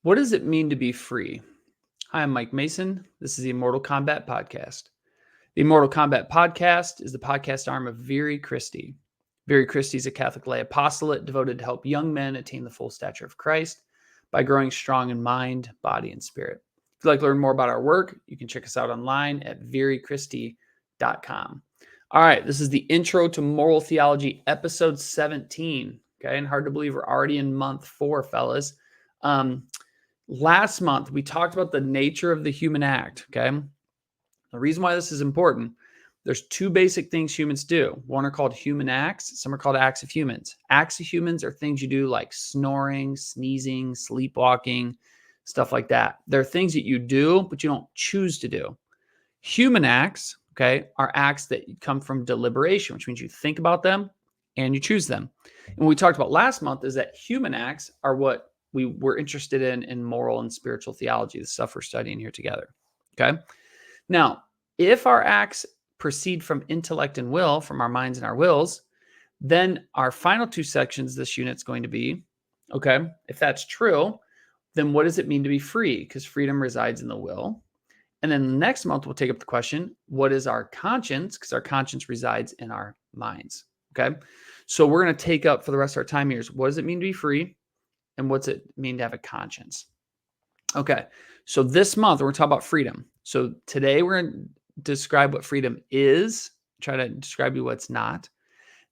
What does it mean to be free? Hi, I'm Mike Mason. This is the Immortal Combat Podcast. The Immortal Combat Podcast is the podcast arm of Viri Christi. Viri Christi is a Catholic lay apostolate devoted to help young men attain the full stature of Christ by growing strong in mind, body, and spirit. If you'd like to learn more about our work, you can check us out online at virichristi.com. All right, this is the Intro to Moral Theology, episode 17. Okay, and hard to believe we're already in month 4, fellas. Last month, we talked about the nature of the human act, okay? The reason why this is important, there's 2 basic things humans do. One are called human acts. Some are called acts of humans. Acts of humans are things you do like snoring, sneezing, sleepwalking, stuff like that. They're things that you do, but you don't choose to do. Human acts, okay, are acts that come from deliberation, which means you think about them and you choose them. And what we talked about last month is that human acts are what we were interested in moral and spiritual theology, the stuff we're studying here together. Okay. Now, if our acts proceed from intellect and will, from our minds and our wills, then our final 2 sections, this unit's going to be, okay, if that's true, then what does it mean to be free? Because freedom resides in the will. And then next month, we'll take up the question, what is our conscience? Because our conscience resides in our minds. Okay. So we're going to take up for the rest of our time here, what does it mean to be free? And what's it mean to have a conscience? Okay, so this month we're going to talk about freedom. So today we're going to describe what freedom is, try to describe you what's not.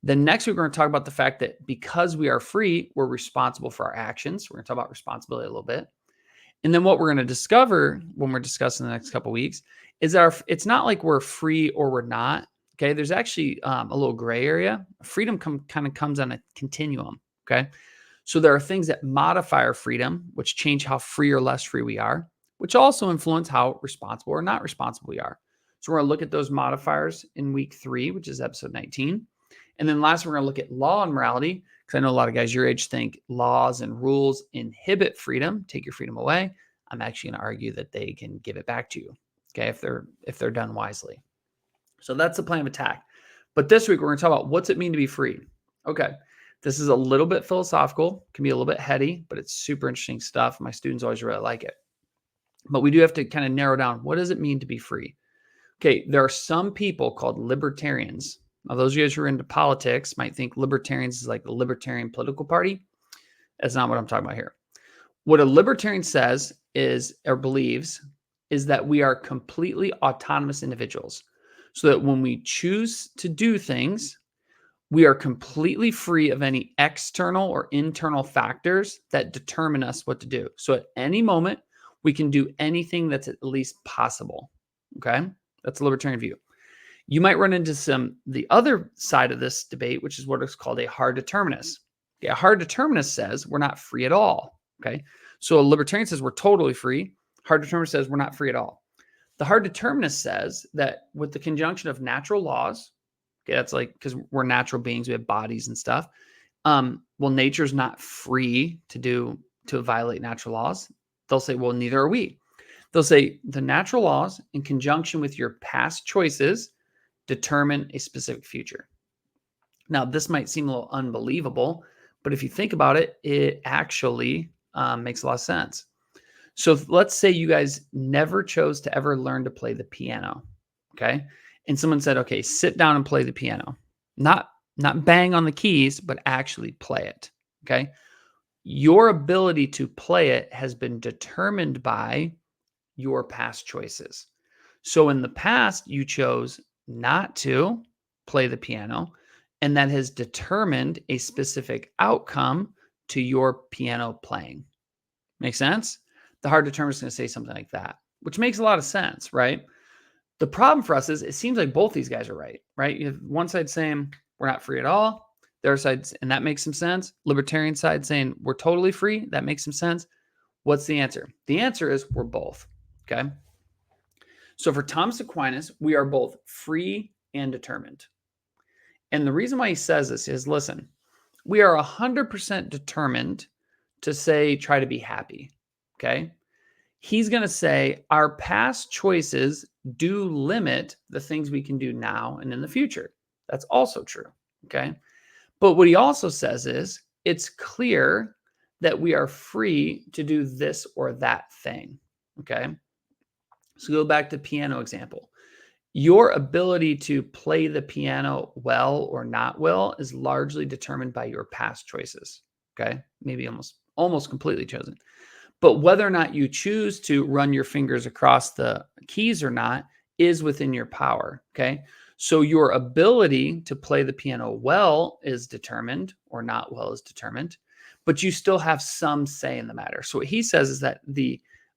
Then next week we're going to talk about the fact that because we are free, we're responsible for our actions. We're going to talk about responsibility a little bit. And then what we're going to discover when we're discussing the next couple of weeks is it's not like we're free or we're not. Okay, there's actually a little gray area. Freedom kind of comes on a continuum. Okay. So there are things that modify our freedom, which change how free or less free we are, which also influence how responsible or not responsible we are. So we're going to look at those modifiers in week 3, which is episode 19. And then last, we're going to look at law and morality, because I know a lot of guys your age think laws and rules inhibit freedom, take your freedom away. I'm actually going to argue that they can give it back to you, okay, if they're done wisely. So that's the plan of attack. But this week, we're going to talk about what's it mean to be free. Okay. This is a little bit philosophical, can be a little bit heady, but it's super interesting stuff. My students always really like it. But we do have to kind of narrow down, what does it mean to be free? Okay, there are some people called libertarians. Now, those of you guys who are into politics might think libertarians is like the libertarian political party. That's not what I'm talking about here. What a libertarian says is, or believes, is that we are completely autonomous individuals. So that when we choose to do things, we are completely free of any external or internal factors that determine us what to do. So at any moment, we can do anything that's at least possible. Okay? That's a libertarian view. You might run into the other side of this debate, which is what is called a hard determinist. Okay, a hard determinist says we're not free at all. Okay? So a libertarian says we're totally free. Hard determinist says we're not free at all. The hard determinist says that with the conjunction of natural laws, okay, that's like, because we're natural beings, we have bodies and stuff. Well, nature's not free to violate natural laws. They'll say, well, neither are we. They'll say the natural laws in conjunction with your past choices determine a specific future. Now, this might seem a little unbelievable, but if you think about it, it actually makes a lot of sense. So let's say you guys never chose to ever learn to play the piano, okay? And someone said, okay, sit down and play the piano. Not bang on the keys, but actually play it, okay? Your ability to play it has been determined by your past choices. So in the past, you chose not to play the piano, and that has determined a specific outcome to your piano playing. Make sense? The hard determinist is going to say something like that, which makes a lot of sense, right? The problem for us is it seems like both these guys are right? You have one side saying we're not free at all. The other side, and that makes some sense. Libertarian side saying we're totally free. That makes some sense. What's the answer? The answer is we're both, okay? So for Thomas Aquinas, we are both free and determined. And the reason why he says this is, listen, we are 100% determined to say, try to be happy, okay? He's going to say our past choices do limit the things we can do now and in the future. That's also true, okay? But what he also says is it's clear that we are free to do this or that thing. Okay. So go back to piano example. Your ability to play the piano well or not well is largely determined by your past choices. Okay. Maybe almost completely chosen. But whether or not you choose to run your fingers across the keys or not is within your power. Okay. So your ability to play the piano well is determined, or not well is determined, but you still have some say in the matter. So what he says is that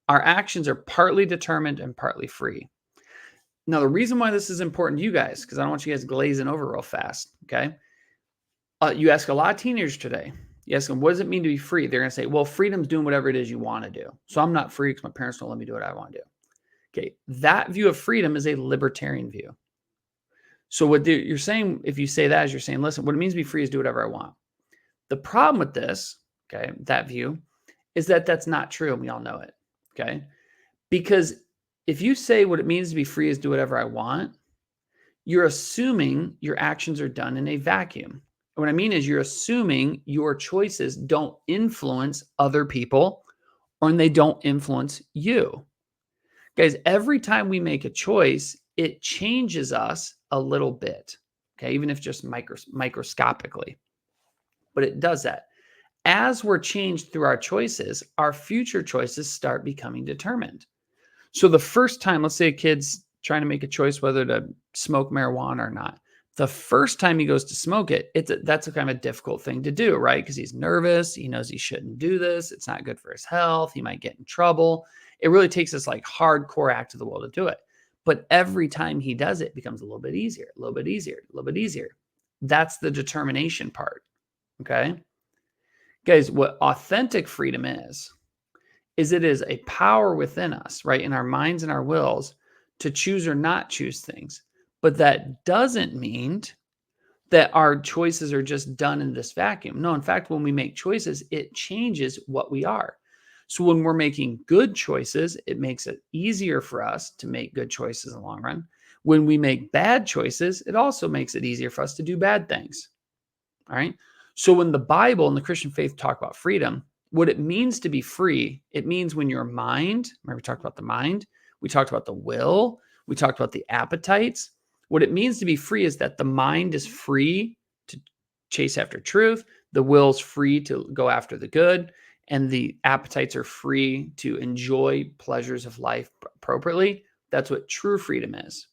our actions are partly determined and partly free. Now, the reason why this is important to you guys, because I don't want you guys glazing over real fast. Okay. You ask a lot of teenagers today, you ask them, what does it mean to be free? They're going to say, well, freedom's doing whatever it is you want to do. So I'm not free because my parents don't let me do what I want to do. Okay. That view of freedom is a libertarian view. So what you're saying, if you say that, is you're saying, listen, what it means to be free is do whatever I want. The problem with this, okay, that view, is that that's not true, and we all know it. Okay. Because if you say what it means to be free is do whatever I want, you're assuming your actions are done in a vacuum. What I mean is you're assuming your choices don't influence other people, or they don't influence you. Guys, every time we make a choice, it changes us a little bit. Okay, even if just microscopically. But it does that. As we're changed through our choices, our future choices start becoming determined. So the first time, let's say a kid's trying to make a choice whether to smoke marijuana or not. The first time he goes to smoke it, that's a kind of a difficult thing to do, right? Because he's nervous. He knows he shouldn't do this. It's not good for his health. He might get in trouble. It really takes this like hardcore act of the will to do it. But every time he does it, it becomes a little bit easier, a little bit easier, a little bit easier. That's the determination part. Okay. Guys, what authentic freedom is it is a power within us, right? In our minds and our wills to choose or not choose things. But that doesn't mean that our choices are just done in this vacuum. No, in fact, when we make choices, it changes what we are. So when we're making good choices, it makes it easier for us to make good choices in the long run. When we make bad choices, it also makes it easier for us to do bad things. All right. So when the Bible and the Christian faith talk about freedom, what it means to be free, it means when your mind, remember we talked about the mind, we talked about the will, we talked about the appetites. What it means to be free is that the mind is free to chase after truth, the will's free to go after the good, and the appetites are free to enjoy pleasures of life appropriately. That's what true freedom is.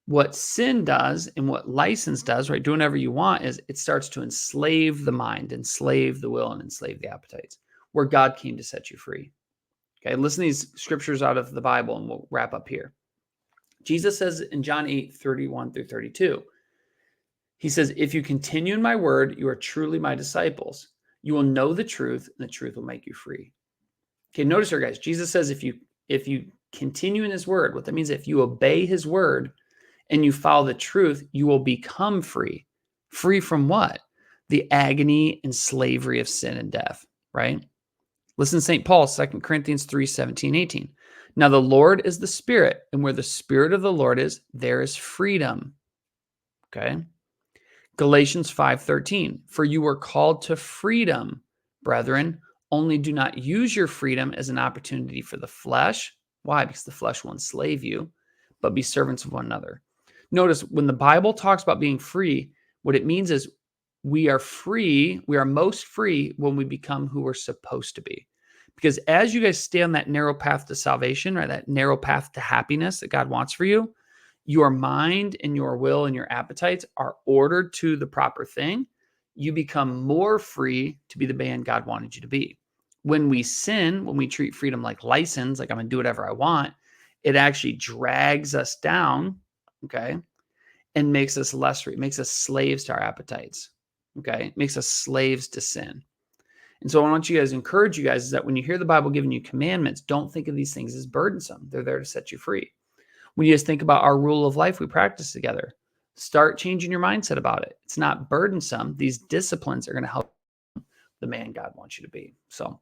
What sin does and what license does, right, doing whatever you want, is it starts to enslave the mind, enslave the will, and enslave the appetites, where God came to set you free. Okay, listen to these scriptures out of the Bible, and we'll wrap up here. Jesus says in John 8:31-32, he says, if you continue in my word, you are truly my disciples. You will know the truth, and the truth will make you free. Okay, notice here, guys, Jesus says if you continue in his word, what that means, if you obey his word, and you follow the truth, you will become free. Free from what? The agony and slavery of sin and death, right? Listen to St. Paul, 2 Corinthians 3:17-18. Now the Lord is the Spirit, and where the Spirit of the Lord is, there is freedom. Okay? Galatians 5:13. For you were called to freedom, brethren. Only do not use your freedom as an opportunity for the flesh. Why? Because the flesh will enslave you, but be servants of one another. Notice when the Bible talks about being free, what it means is we are free. We are most free when we become who we're supposed to be. Because as you guys stay on that narrow path to salvation, right, that narrow path to happiness that God wants for you, your mind and your will and your appetites are ordered to the proper thing. You become more free to be the man God wanted you to be. When we sin, when we treat freedom like license, like I'm going to do whatever I want, it actually drags us down, okay, and makes us less free, makes us slaves to our appetites, okay, it makes us slaves to sin. And so I want you guys, encourage you guys, is that when you hear the Bible giving you commandments, don't think of these things as burdensome. They're there to set you free. When you just think about our rule of life we practice together, start changing your mindset about it. It's not burdensome. These disciplines are going to help the man God wants you to be. So,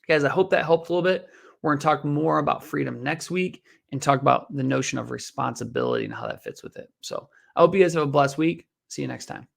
guys, I hope that helped a little bit. We're going to talk more about freedom next week and talk about the notion of responsibility and how that fits with it. So I hope you guys have a blessed week. See you next time.